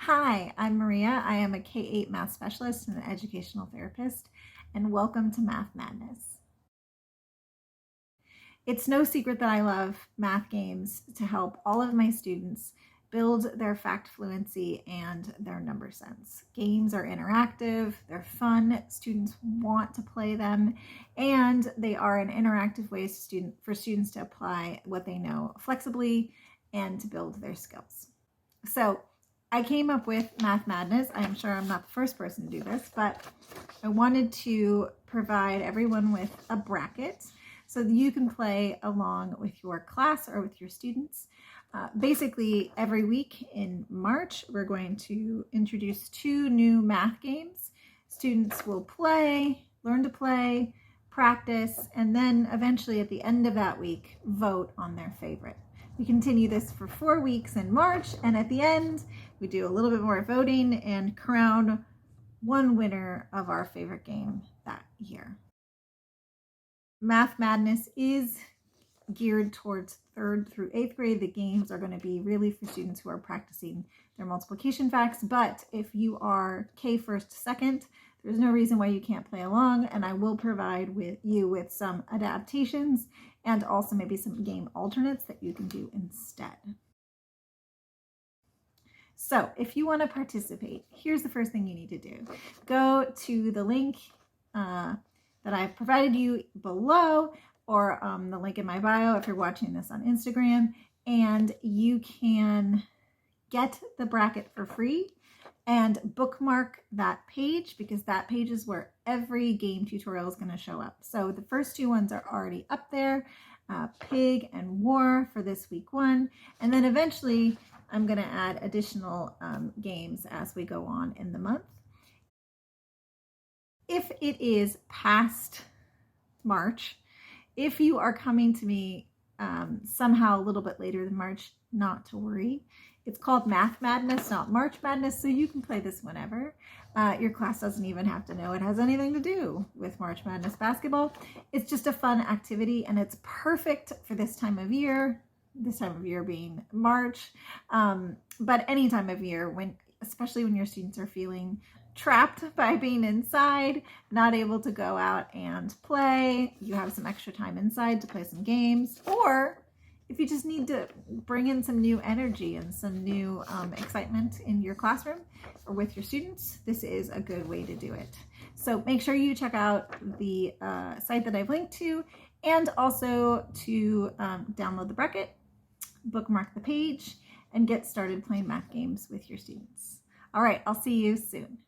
Hi, I'm Maria. I am a K-8 math specialist and an educational therapist, and welcome to Math Madness. It's no secret that I love math games to help all of my students build their fact fluency and their number sense. Games are interactive, they're fun, students want to play them, and they are an interactive way for students to apply what they know flexibly and to build their skills. So I came up with Math Madness. I'm sure I'm not the first person to do this, but I wanted to provide everyone with a bracket so that you can play along with your class or with your students. Basically, every week in March, we're going to introduce 2 new math games. Students will play, learn to play, practice, and then eventually at the end of that week, vote on their favorite. We continue this for 4 weeks in March, and at the end, we do a little bit more voting and crown one winner of our favorite game that year. Math Madness is geared towards 3rd through 8th grade. The games are going to be really for students who are practicing their multiplication facts, but if you are K 1st, 2nd, there's no reason why you can't play along, and I will provide you with some adaptations and also maybe some game alternates that you can do instead. So if you want to participate, here's the first thing you need to do. Go to the link that I've provided you below, or the link in my bio if you're watching this on Instagram, and you can get the bracket for free and bookmark that page, because that page is where every game tutorial is going to show up. So the first 2 ones are already up there, Pig and War for this week 1, and then eventually I'm going to add additional games as we go on in the month. If it is past March, if you are coming to me somehow a little bit later than March, not to worry. It's called Math Madness, not March Madness, so you can play this whenever. Your class doesn't even have to know it has anything to do with March Madness basketball. It's just a fun activity, and it's perfect for this time of year being March, but any time of year, especially when your students are feeling trapped by being inside, not able to go out and play. You have some extra time inside to play some games, or if you just need to bring in some new energy and some new excitement in your classroom or with your students, this is a good way to do it. So make sure you check out the site that I've linked to, and also to download the bracket, bookmark the page, and get started playing math games with your students. All right, I'll see you soon.